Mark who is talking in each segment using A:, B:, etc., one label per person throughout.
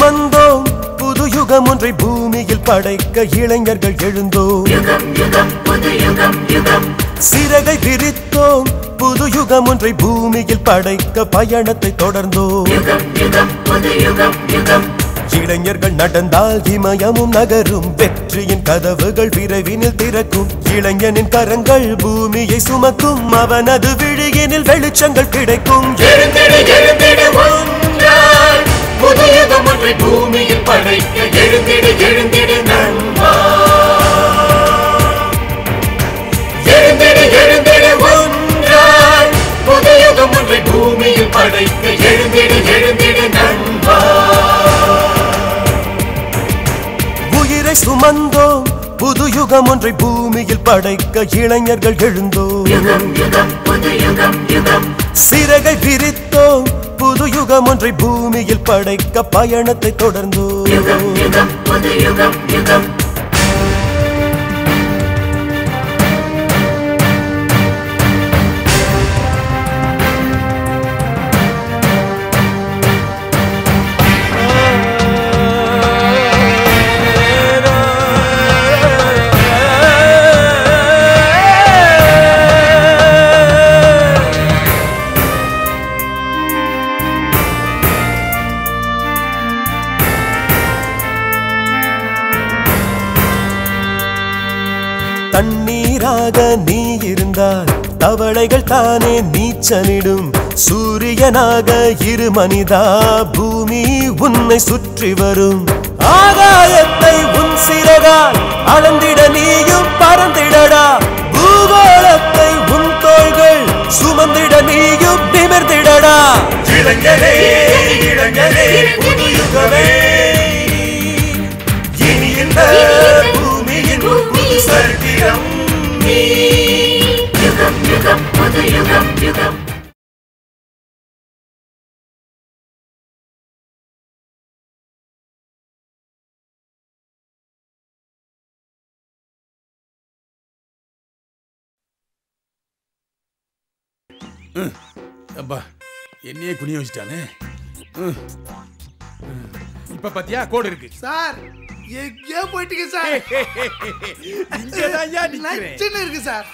A: சுமந்தோம் புது யுகம் ஒன்றை பூமியில் படைக்க இளைஞர்கள் எழுந்தோம் சிறகை விரித்தோம் புது யுகம் ஒன்றை பூமியில் படைக்க பயணத்தை தொடர்ந்தோம் இளைஞர்கள் நடந்தால் இமயமும் நகரும் வெற்றியின் கதவுகள் விரைவினில் திறக்கும் இளைஞனின் கரங்கள் பூமியை சுமக்கும் அவனது விழியினில் வெளிச்சங்கள் கிடைக்கும் புது யுகம் ஒன்றை பூமியில் படைக்க எழுந்திடு எழுந்திடு நண்பா எழுந்திடு எழுந்திடு ஒன்றாய் புது யுகம் ஒன்றை பூமியில் படைக்க எழுந்திடு எழுந்திடு நண்பா உயிரை சுமந்தோம் புது யுகம் ஒன்றை பூமியில் படைக்க இளைஞர்கள் எழுந்தோம் சிறகை விரித்தோம் புது யுகம் ஒன்றை பூமியில் படைக்க பயணத்தை தொடர்ந்தோம் தண்ணீராக நீ இருந்தால் தவளைகள் தானே நீச்சலிடும் சூரியனாக இரு மனிதா பூமி உன்னை சுற்றி வரும் ஆகாயத்தை உன் சிறகால் அளந்திட நீயும் பறந்திடடா பூகோளத்தை உன் தோள்கள் சுமந்திட நீயும் நிமிர்ந்திடடா இளைஞரே இளைஞரே புது யுகமே இனி இந்த பூமியின் புது சரித்திரம் யுகம் யுகம் புது யுகம் யுகம்
B: அப்பா என்னையே குனிய வச்சுட்டானே. இப்ப பாத்தியா கோடு இருக்கு
C: சார். எங்கேயோ போயிட்டீங்க சார்.
B: இங்கதான் நிக்கிறேன்
C: இருக்கு சார்.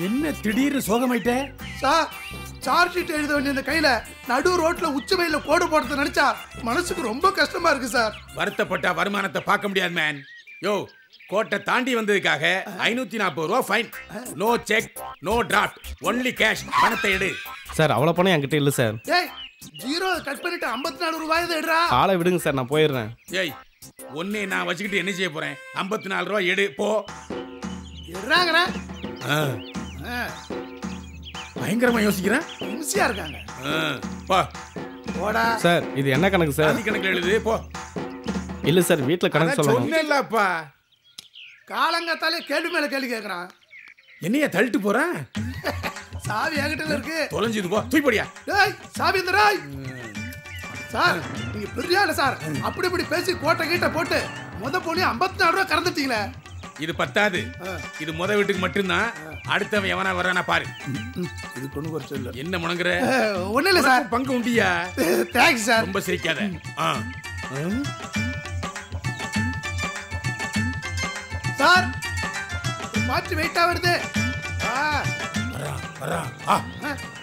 B: என்ன திடீர்னு சோகமாயிட்ட
C: சார்? சார்ஜ் ஷீட் எழுத வேண்டிய இந்த கையில நடு ரோட்ல உச்சமையில கோடு போடுறது நினைச்சா மனசுக்கு ரொம்ப கஷ்டமா இருக்கு சார்.
B: வருத்தப்பட்ட வருமானத்தை பார்க்க முடியாது மேன். யோ கோட்டை தாண்டி வந்ததுக்காக 540 ரூபா fine. No cheque no draft only cash. பணத்தை எடு
D: சார். அவ்வளவு பணம் என்கிட்ட இல்ல சார்.
C: ஏய் ஜீரோ கட் பண்ணிட்டு 54 ரூபாய் எடுறா.
D: ஆளை விடுங்க சார், நான் போயிடுறேன்.
B: ஏய் ஒன்னே நான் வச்சுக்கிட்டு என்ன செய்ய போறேன்? 54 ரூபாய் எடு போ.
C: எடுறாங்கற.
B: பயங்கரமா யோசிக்கிறேன்.
C: இம்சியா இருக்காங்க.
B: போ
C: போடா.
D: சார் இது என்ன கணக்கு சார்?
B: கணக்குல எழுது போ.
D: இல்ல சார் வீட்ல கணக்கு சொல்லணும்.
B: சொன்னேல்லப்பா.
C: காலங்கத்தாலே கேள்வி மேல கேள்வி கேக்குறான்.
B: என்னைய தள்ளிட்டு போறேன்?
C: சாவி என்கிட்ட இருக்கு.
B: தொலைஞ்சிது போ. தூக்கி போடியா.
C: டேய் சாவி இந்தராய். சார் நீங்க பெரிய ஆளு சார். அப்படி இப்படி பேசி கோட்டை கீட்ட போட்டு முத போனி 54 ரூபாய் கறந்துட்டீங்களே.
B: இது பத்தாது. இது முத வீட்டுக்கு மட்டும்தான். அடுத்தவன் எவனா வரானா பாரு.
C: இது கொண்டு வர சொல்ல.
B: என்ன முணங்குற?
C: ஒண்ணு இல்ல சார்.
B: பங்கு உண்டியா?
C: Thanks sir.
B: ரொம்ப சிரிக்காத.
C: சார் மாற்றி வெயிட்டா வருது.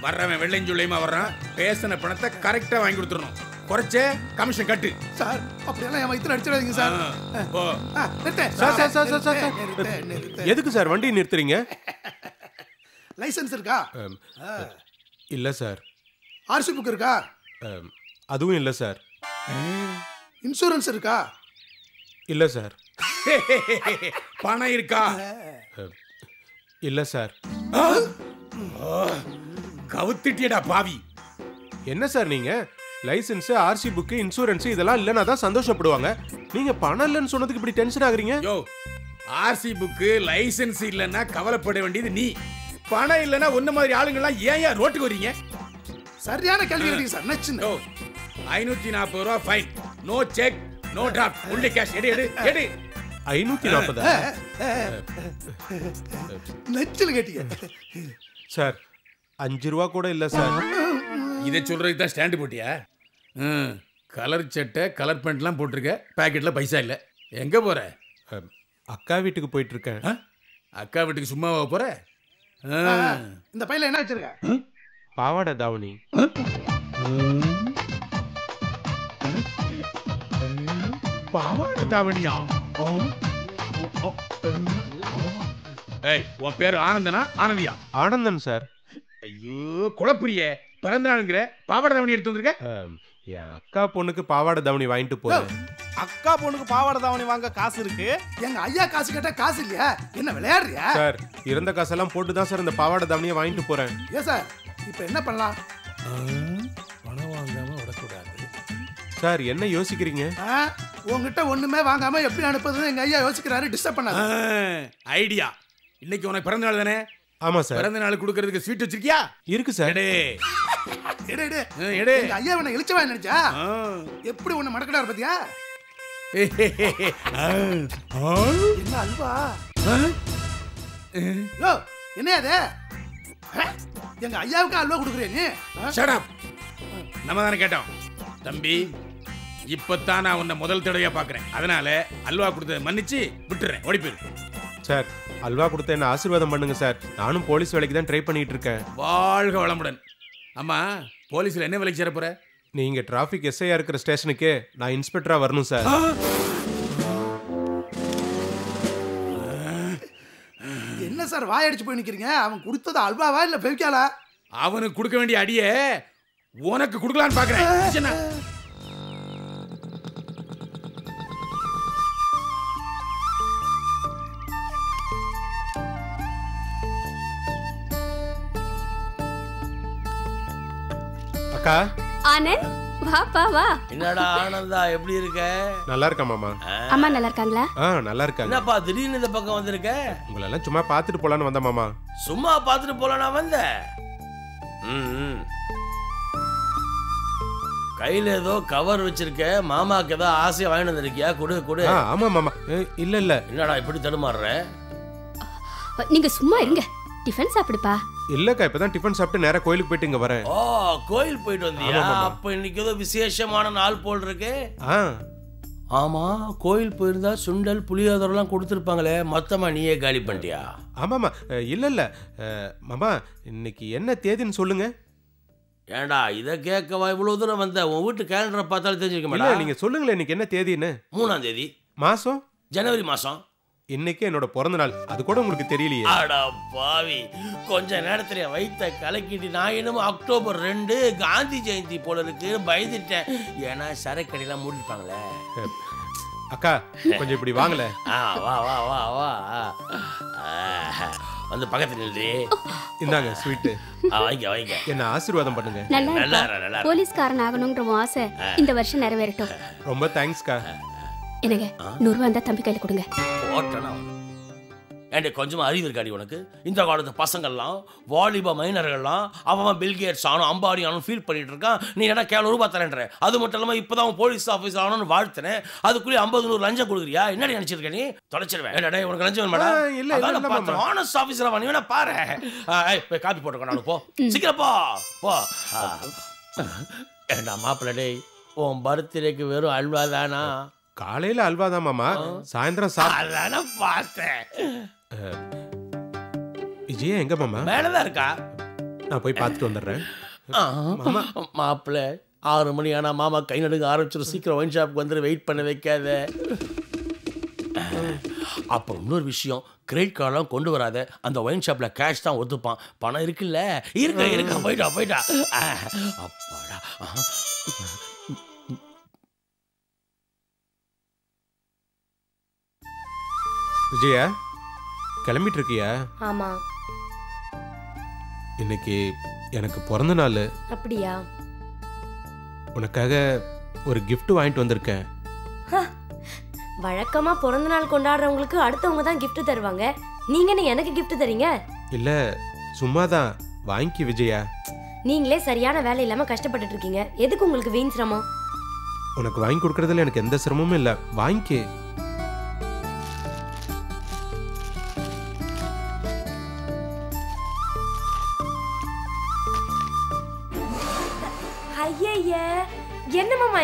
B: வர்றவன் வெள்ளைஞ்சுள்ளையுமா வர்றான். பேசின பணத்தை கரெக்டா வாங்கி கொடுத்துடணும். குறைச்சே கமிஷன் கட்டு.
C: சார் அப்படியெல்லாம் என் வயித்துல அடிச்சிடாதீங்க சார்.
E: எதுக்கு சார் வண்டி நிறுத்துறீங்க?
C: லைசன்ஸ் இருக்கா?
E: இல்ல சார்.
C: ஆர்சி புக் இருக்கா?
E: அதுவும் இல்ல சார்.
C: இன்சூரன்ஸ் இருக்கா?
E: இல்ல சார்.
B: பணம் இருக்கா?
E: இல்ல சார்.
B: கவுத்திட்டியடா பாவி.
E: என்ன சார் நீங்க? லைசன்ஸ், ஆர்சி புக், இன்சூரன்ஸ் இதெல்லாம் இல்லைன்னா தான் சந்தோஷப்படுவாங்க. நீங்க பணம் இல்லைன்னு சொன்னதுக்கு இப்படி டென்ஷன் ஆகுறீங்க?
B: யோ ஆர்சி புக் லைசன்ஸ் இல்லைன்னா கவலைப்பட வேண்டியது நீ. பணம் இல்லைன்னா ஒன்ன மாதிரி ஆளுங்கெல்லாம் ஏன் ரோட்டுக்கு வரீங்க?
C: சரியான கேள்வி கேட்டீங்க சார். நச்சுன்னு.
B: 540 ரூபாய் fine. No cheque no draft only cash. எடு எடு எடு.
E: 540.
C: நச்சுன்னு கேட்டீங்க
E: சார். 5 ரூபா கூட இல்ல சார்.
B: இதை சொல்றதுக்கு தான் ஸ்டாண்டு போட்டியா? கலர் சட்டை கலர் பேண்ட்லாம் போட்டிருக்க, பாக்கெட்டில் பைசா இல்லை. எங்கே போகிற?
E: அக்கா வீட்டுக்கு போயிட்டு இருக்கேன்.
B: அக்கா வீட்டுக்கு சும்மாவா போகிற?
C: இந்த பையில என்ன வச்சிருக்க?
E: பாவாடை தாவணி.
B: பாவாடை தாவணியா? ஏய், உன் பேர் ஆனந்தனா ஆனந்தியா?
E: ஆனந்தன் சார்.
B: ஐயோ குழப்பிரியே, பிறந்த நாளுங்கிற பாவாடை தாவணி எடுத்து வந்திருக்க.
E: என் அக்கா பொண்ணுக்கு பாவாடை தாவணி வாங்கிட்டு போறேன்.
D: அக்கா பொண்ணுக்கு பாவாடை தாவணி வாங்க காசு இருக்கு.
C: எங்க ஐயா காசு கேட்டா காசு இல்லையா? என்ன விளையாடுறியா?
E: சார் இருந்த காசெல்லாம் போட்டு தான் சார் இந்த பாவாடை தாவணியை வாங்கிட்டு போறேன்.
C: ஏன் சார் இப்ப என்ன பண்ணலாம்?
B: பணம் வாங்காம விடக்கூடாது.
E: சார் என்ன யோசிக்கிறீங்க?
C: உங்ககிட்ட ஒண்ணுமே வாங்காம எப்படி அனுப்புறதுன்னு எங்க ஐயா யோசிக்கிறாரு. டிஸ்டர்ப் பண்ணாத.
B: ஐடியா. இன்னைக்கு உனக்கு பிறந்த நாள் தானே?
E: ஆமா சார்.
B: பிறந்த நாள் கொடுக்கறதுக்கு ஸ்வீட் வச்சிருக்கியா?
E: இருக்கு சார்.
C: எடு எங்க ஐயா உன்னை இழிச்சவா நினைச்சா? எப்படி உன்னை மடக்கடாரு பாத்தியா? என்ன அல்வா? யோ என்ன அது? எங்க ஐயாவுக்கு அல்வா கொடுக்குறியா நீ?
B: Shut up. நம்ம தானே கேட்டோம். தம்பி, இப்பதான் நான் உன்னை முதல் தடவையா பாக்குறேன். அதனால அல்வா கொடுத்ததை மன்னிச்சு விட்டுறேன். ஓடி போயிரு.
E: சார் அல்வா கொடுத்த என்ன ஆசீர்வாதம் பண்ணுங்க சார். நானும் போலீஸ் வேலைக்கு தான் ட்ரை பண்ணிட்டு இருக்கேன்.
B: வாழ்க வளமுடன். அம்மா, போலீஸ்ல என்ன வேலைக்கு சேர போற?
E: நீங்க டிராஃபிக் எஸ்ஐயா இருக்கிற ஸ்டேஷனுக்கு நான் இன்ஸ்பெக்டரா வரணும் சார்.
C: என்ன சார் வாயடிச்சு போய் நிக்கிறீங்க? அவன் கொடுத்தது அல்வாவா இல்ல பெவிக்காலா?
B: அவனுக்கு கொடுக்க வேண்டிய அடியை உனக்கு கொடுக்கலான்னு பாக்குறேன்.
E: அக்கா.
F: ஆனந்த், வா வா.
G: என்னடா ஆனந்தா, எப்படி இருக்க?
E: நல்லா இருக்கா மாமா?
F: அம்மா நல்லா இருக்காங்களா?
E: நல்லா இருக்காங்க.
G: என்னப்பா திடீர்னு இந்த பக்கம் வந்திருக்க?
E: உங்களை எல்லாம் சும்மா பார்த்துட்டு போலான்னு வந்த மாமா.
G: சும்மா பார்த்துட்டு போலனா வந்த? கையில ஏதோ கவர் வச்சிருக்க. மாமாக்கு ஏதோ ஆசையா வாங்கிட்டு வந்திருக்கியா? கொடு கொடு.
E: ஆமா மாமா. இல்ல இல்ல.
G: என்னடா இப்படி தடுமாறுற?
F: நீங்க சும்மா இருங்க. டிஃபன் சாப்பிடுப்பா.
E: இல்லக்கா, இப்பதான் டிஃபன் சாப்பிட்டு நேரா கோயிலுக்கு போயிட்டு இங்க வரேன்.
G: ஓ, கோயில் போயிட்டு வந்தியா? அப்ப இன்னைக்கு ஏதோ விசேஷமான நாள் போல் இருக்கு. ஆமா, கோயில் போயிருந்தா சுண்டல் புளியோதரெல்லாம் கொடுத்துருப்பாங்களே, மொத்தமா நீயே காலி பண்ணிட்டியா?
E: ஆமாமா. இல்ல இல்ல மாமா, இன்னைக்கு என்ன தேதின்னு சொல்லுங்க.
G: ஏண்டா இதை கேட்கவா இவ்வளவு தூரம் வந்த? உன் வீட்டு கேலண்டரை பார்த்தாலும் தெரிஞ்சிருக்க மாட்டா?
E: நீங்க சொல்லுங்களேன் இன்னைக்கு என்ன தேதின்னு.
G: 3ஆம் தேதி
E: மாசம்?
G: ஜனவரி மாசம்.
E: இன்னைக்கு என்னோட பிறந்த நாள். அது கூட உங்களுக்கு தெரியலையே?
G: அடா பாவி, கொஞ்ச நேரத்துல வயிற்ற கலக்கிட்டு நான் என்னமோ அக்டோபர் 2 காந்தி ஜெயந்தி போல இருக்கு பயந்துட்டேன். ஏன்னா சரக்கடையெல்லாம் மூடிப்பாங்களே.
E: அக்கா கொஞ்சம் இப்படி வாங்கல.
G: வா வா வா வா. வந்து பக்கத்துல நில்லு.
E: இந்தாங்க ஸ்வீட்.
G: வாங்க வாங்க.
E: என்ன ஆசீர்வாதம் பண்ணுங்க.
F: நல்லா போலீஸ்காரன் ஆகணும்ன்ற ஆசை இந்த வருஷம் நிறைவேறட்டும்.
E: ரொம்ப தேங்க்ஸ்க்கா.
F: என்னங்க 100 ரூபா இருந்தா தம்பி கையில கொடுங்க.
G: ஓட்டனா ஏண்டே கொஞ்சமா அறிவு இருக்காடி உனக்கு? இந்த காலத்து பசங்கள்லாம் வாலிப மைனர்கள்லாம் அவன் பில்கேட்ஸ் ஆனும் அம்பாடி ஆனும் ஃபீல் பண்ணிட்டு இருக்கான். நீ என்ன கேவல ரூபா தரேன்ற? அது மட்டும் இல்லாமல் இப்போதான் போலீஸ் ஆஃபீஸ் ஆகணும்னு வாழ்த்தினேன். அதுக்குள்ளே 50-100 லஞ்சம் கொடுக்குறியா? என்னடி நினைச்சிருக்க நீ? தொலைச்சிருவேன். என்னடா உனக்கு லஞ்சம் வேணுமாடா? இல்ல ஆனஸ்ட் ஆஃபீஸரா நீ வேணா பாரு. போய் காப்பி போட்டுக்கோ. நானும் போ சீக்கிரம் போ போ. ஏண்டா மாப்பிள்ளை டேய், உன் பர்த்டேக்கு வெறும் அல்வா தானா?
E: காலையில அல்வா தான் மாமா, சாயந்தரம்
G: அதான பார்த்தேன்.
E: விஜயா எங்க மாமா?
G: மேலதான் இருக்கா.
E: நான் போய் பார்த்துட்டு வந்துடுறேன்.
G: மாப்பிள்ள 6 மணி ஆனா மாமா கை நடுங்க ஆரம்பிச்சிடும். சீக்கிரம் ஒயின் ஷாப்புக்கு வந்து வெயிட் பண்ண வைக்காத. அப்புறம் இன்னொரு விஷயம், கிரெடிட் கார்டெலாம் கொண்டு வராத. அந்த ஒயின் ஷாப்ல கேஷ் தான் ஒத்துப்பான். பணம் இருக்குல்ல? இருக்க போயிட்டா போயிட்டா. அப்பாடா.
E: விஜயா கிளம்பிட்டு இருக்கியா?
H: ஆமா,
E: இன்னைக்கு எனக்கு பிறந்த நாள்.
H: அப்படியா?
E: உனக்காக ஒரு கிஃப்ட் வாங்கிட்டு வந்திருக்கேன்.
H: வழக்கமா பிறந்த நாள் கொண்டாடுறவங்களுக்கு அடுத்தவங்க தான் கிஃப்ட் தருவாங்க. நீங்க என்ன எனக்கு கிஃப்ட் தரீங்க?
E: இல்ல சும்மாதான். வாங்கி விஜயா.
H: நீங்களே சரியான வேலை இல்லாம கஷ்டப்பட்டுட்டு இருக்கீங்க. எதுக்கு உங்களுக்கு வீண் சிரமம்?
E: உனக்கு வாங்கி கொடுக்கறதுல எனக்கு எந்த சிரமமும் இல்ல. வாங்கி.
H: ஐய, என்ன மாமா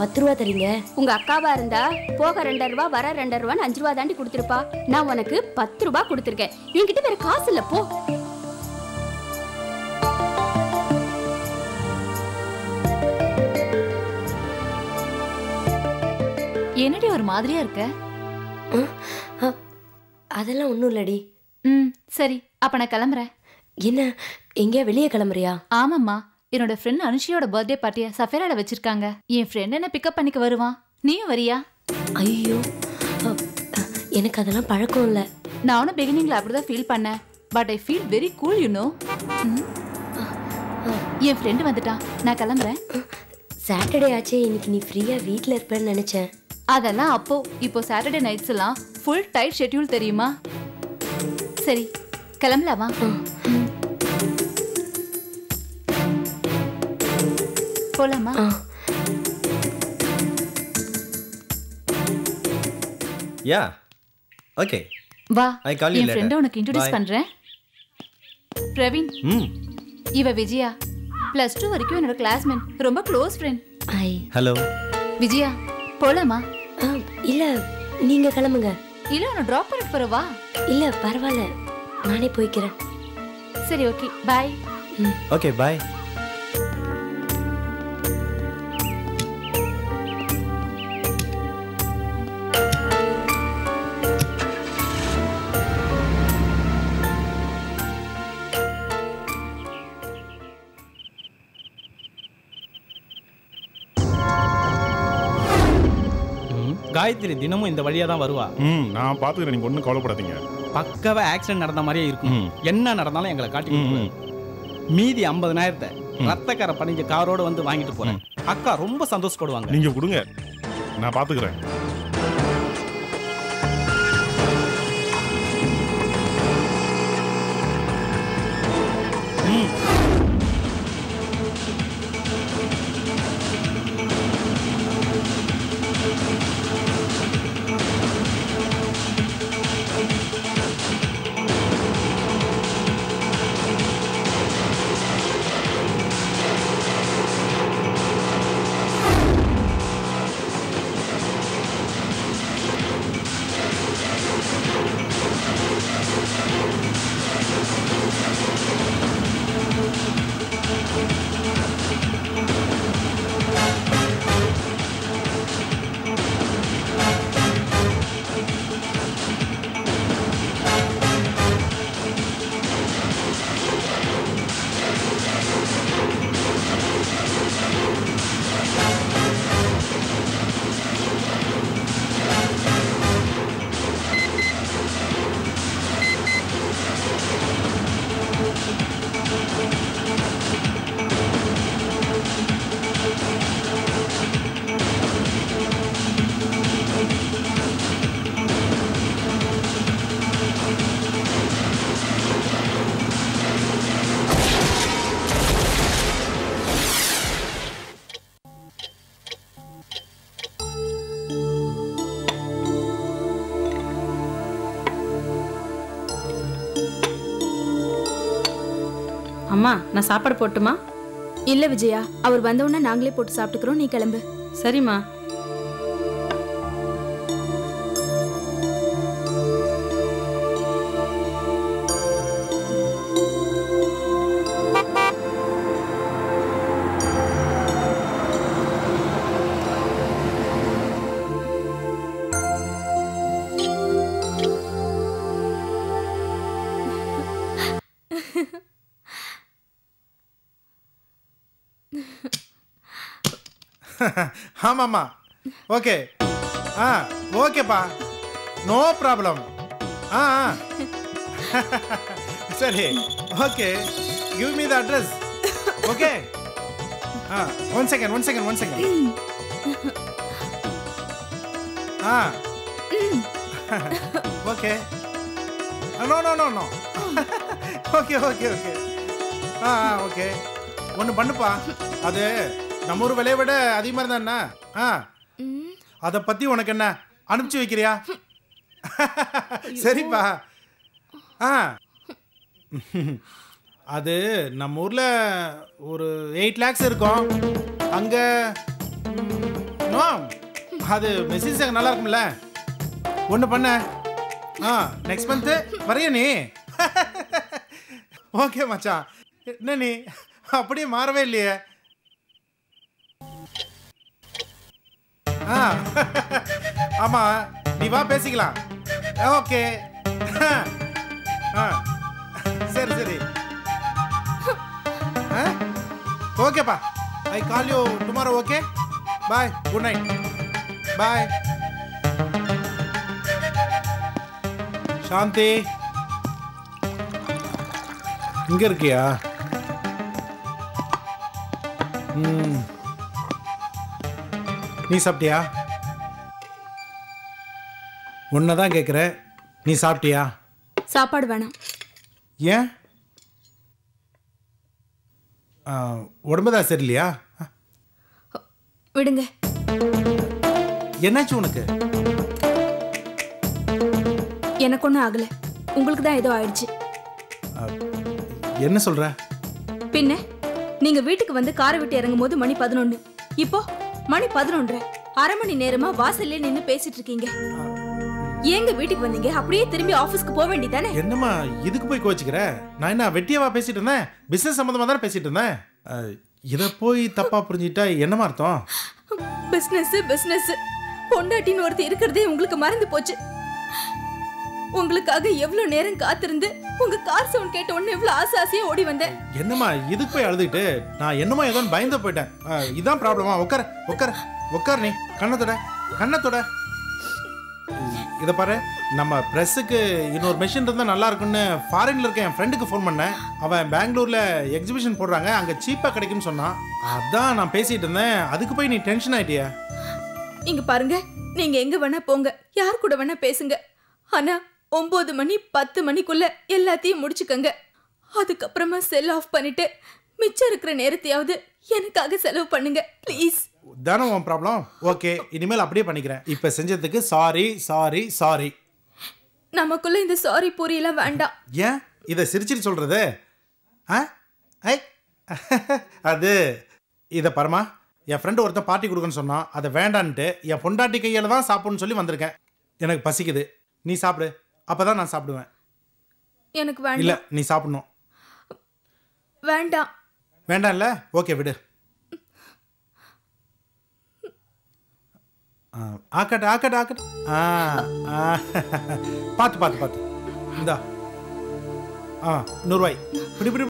H: 10 ரூபா தரீங்க?
F: உங்க அக்காவா இருந்தா போக 2 ரூபா வர 2 ரூபான்னு 5 ரூபா தாண்டி கொடுத்துருப்பா. நான் உனக்கு 10 ரூபா கொடுத்துருக்கேன். என்கிட்ட வேற காசு இல்ல போ.
I: என்னடி ஒரு மாதிரியா இருக்க?
H: அதெல்லாம் ஒண்ணும் இல்லடி.
I: சரி அப்ப நான் கிளம்புறேன்.
H: என்ன எங்கேயா வெளியே கிளம்புறியா?
I: ஆமாம்மா, என்னோட ஃப்ரெண்ட் அனுஷியோட பர்த்டே பார்ட்டியை சஃபேரால வச்சிருக்காங்க. என் ஃப்ரெண்ட் என்ன பிக்கப் பண்ணிக்க வருவான். நீயும் வரியா?
H: ஐயோ, எனக்கு அதெல்லாம் பழக்கம் இல்லை.
I: நானும் பிகினிங்ல அப்படிதான் ஃபீல் பண்ணேன். But I feel very cool you know. N friend வந்துட்டான், நான் கிளம்புறேன்.
H: சாட்டர்டே ஆச்சே, இன்னைக்கு நீ ஃப்ரீயா வீட்டில் இருப்பேன்னு நினைச்சேன்.
I: அதெல்லாம் அப்போ. இப்போ சாட்டர்டே நைட்ஸ் எல்லாம் ஃபுல் டைட் ஷெட்யூல் தெரியுமா? சரி கிளம்பலாமா? போலாமா?
J: யா ஓகே
I: வா,
J: I call you
I: N
J: later.
I: ஃப்ரெண்ட உனக்கு இன்ட்ரோடியூஸ்
J: Bye.
I: பண்றேன். பிரவீன், இவ விஜயா. +2 வரைக்கும் என்னோட கிளாஸ்மேட், ரொம்ப க்ளோஸ் ஃப்ரெண்ட்.
J: ஹலோ
I: விஜயா, போலாமா?
H: இல்ல நீங்க கிளம்புங்க.
I: இல்ல உன்னை டிராப் பண்ணிட்டு போறவா?
H: இல்ல பரவாயில்ல, நானே போய்க்கிறேன்.
I: சரி okay, bye.
J: Okay bye.
K: Gayathri தினமும் இந்த வழியா தான் வருவா.
L: நான் பாத்துக்கிறேன், நீங்க ஒன்றும் கவலைப்படாதீங்க.
K: பக்கவா ஆக்சிடென்ட் நடந்த மாதிரியே இருக்கும். என்ன நடந்தாலும் எங்களை காட்டி மீதி 50,000 ரத்தக்கார பண்ணிஞ்ச காரோட வந்து வாங்கிட்டு போறேன். அக்கா ரொம்ப சந்தோஷப்படுவாங்க.
L: நீங்க கொடுங்க, நான் பாத்துக்கிறேன்.
M: அம்மா, நான் சாப்பாடு போட்டுமா?
F: இல்ல விஜயா, அவர் வந்தவுடனே நாங்களே போட்டு சாப்பிட்டுக்கிறோம், நீ கிளம்பு.
M: சரிம்மா.
N: ஆமாம்மா, ஓகே. ஓகேப்பா, நோ ப்ராப்ளம். சரி okay, give me the address. Okay, one second. Okay, no. Okay. Okay, ஒன்று பண்ணுப்பா. அது நம்ம ஊர் விலையை விட அதிகமாக இருந்தா அதை பற்றி உனக்கு என்ன அனுப்பிச்சு வைக்கிறியா? சரிப்பா. அது நம்ம ஊரில் ஒரு 8 lakhs இருக்கும். அங்கே நோ அது மெசேஜ் நல்லா இருக்கும்ல ஒன்று பண்ண நெக்ஸ்ட் மந்த்து வரைய நீ ஓகே மச்சான் என்ன நீ அப்படியே மாறவே இல்லையே ஆமா நீ வா பேசிக்கலாம் ஓகே சரி சரி ஓகேப்பா I call you tomorrow okay bye good night bye Shanthi இங்க இருக்கியா நீ சாப்பிட்டியா உன்னதான் கேட்குறேன் நீ சாப்பிட்டியா
M: சாப்பாடு வேணாம்
N: ஏன் உடம்புதான் சரியில்லையா
M: விடுங்க
N: என்னாச்சு உனக்கு
M: எனக்கு ஒன்றும் ஆகல உங்களுக்கு தான் ஏதோ ஆயிடுச்சு
N: என்ன சொல்ற
M: பின்ன நீங்க வீட்டுக்கு வந்து காரை விட்டு இறங்கும் போது மணி 11 இப்போ மணி 11 அரை மணி நேரமா வாசல்ல நின்னு பேசிட்டு இருக்கீங்க ஏங்க வீட்டுக்கு வந்தீங்க அப்படியே திரும்பி ஆபீஸ்க்கு போக வேண்டியதானே
N: என்னம்மா இதுக்கு போய் கோச்சிக்கிற நான் என்ன வெட்டியாவா பேசிட்டு இருந்தேன் பிசினஸ் சம்பந்தமா தானே பேசிட்டு இருந்தேன் இத போய் தப்பா புரிஞ்சிட்டா என்னமா அர்த்தம்
M: பிசினஸ் பொண்டாட்டின்னு ஒருத்தர் இருக்கிறதே உங்களுக்கு மறந்து போச்சு உங்களுக்காக எவ்வளவு நேரம் காத்திருந்து உங்க கார் சவுண்ட் கேட்ட உடனே எவ்வளவு ஆசாசியா ஓடி வந்தேன்
N: என்னம்மா இதுக்கு போய் அழுதுகிட்டு நான் என்னமோ ஏதோ பயந்து போயிட்டேன் இதான் ப்ராப்ளமா உட்கார நீ கண்ணத்தோட இதை பாரு நம்ம ப்ரெஸ்ஸுக்கு இன்னொரு மெஷின் இருந்தால் நல்லா இருக்குன்னு ஃபாரின்ல இருக்க என் ஃப்ரெண்டுக்கு ஃபோன் பண்ணேன் அவன் பெங்களூர்ல எக்ஸிபிஷன் போடுறாங்க அங்கே சீப்பாக கிடைக்குன்னு சொன்னான் அதான் நான் பேசிட்டு இருந்தேன் அதுக்கு போய் நீ டென்ஷன் ஆயிட்டியா
M: இங்க பாருங்க நீங்க எங்க வேணா போங்க யார் கூட வேணா பேசுங்க ஆனா 9 மணி 10 மணிக்குள்ள எல்லாத்தையும் முடிச்சுக்கங்க அதுக்கப்புறமா செல் ஆஃப் பண்ணிட்டு மிச்சம் இருக்கிற நேரத்தையாவது எனக்காக செலவு பண்ணுங்க ப்ளீஸ்
N: தானே உன் ப்ராப்ளம் ஓகே இனிமேல் அப்படியே பண்ணிக்கிறேன் இப்போ செஞ்சதுக்கு சாரி
M: நமக்குள்ள இந்த சாரி புரியலாம் வேண்டாம்
N: ஏன் இதை சிரிச்சிட்டு சொல்றது அது இதை பரமா என் ஃப்ரெண்டு ஒருத்தன் பார்ட்டி கொடுக்குன்னு சொன்னான் அதை வேண்டான்ட்டு என் பொண்டாட்டி கையில் தான் சாப்பிடணும்னு சொல்லி வந்திருக்கேன் எனக்கு பசிக்குது நீ சாப்பிடு அப்பதான் நான் சாப்பிடுவேன்
M: எனக்கு வேண்டாம்
N: இல்ல நீ சாப்பிடணும் வேண்டாம் இல்ல ஓகே விடு ஆக்கட்டு பார்த்து இந்தா 100 ரூபாய் பிடி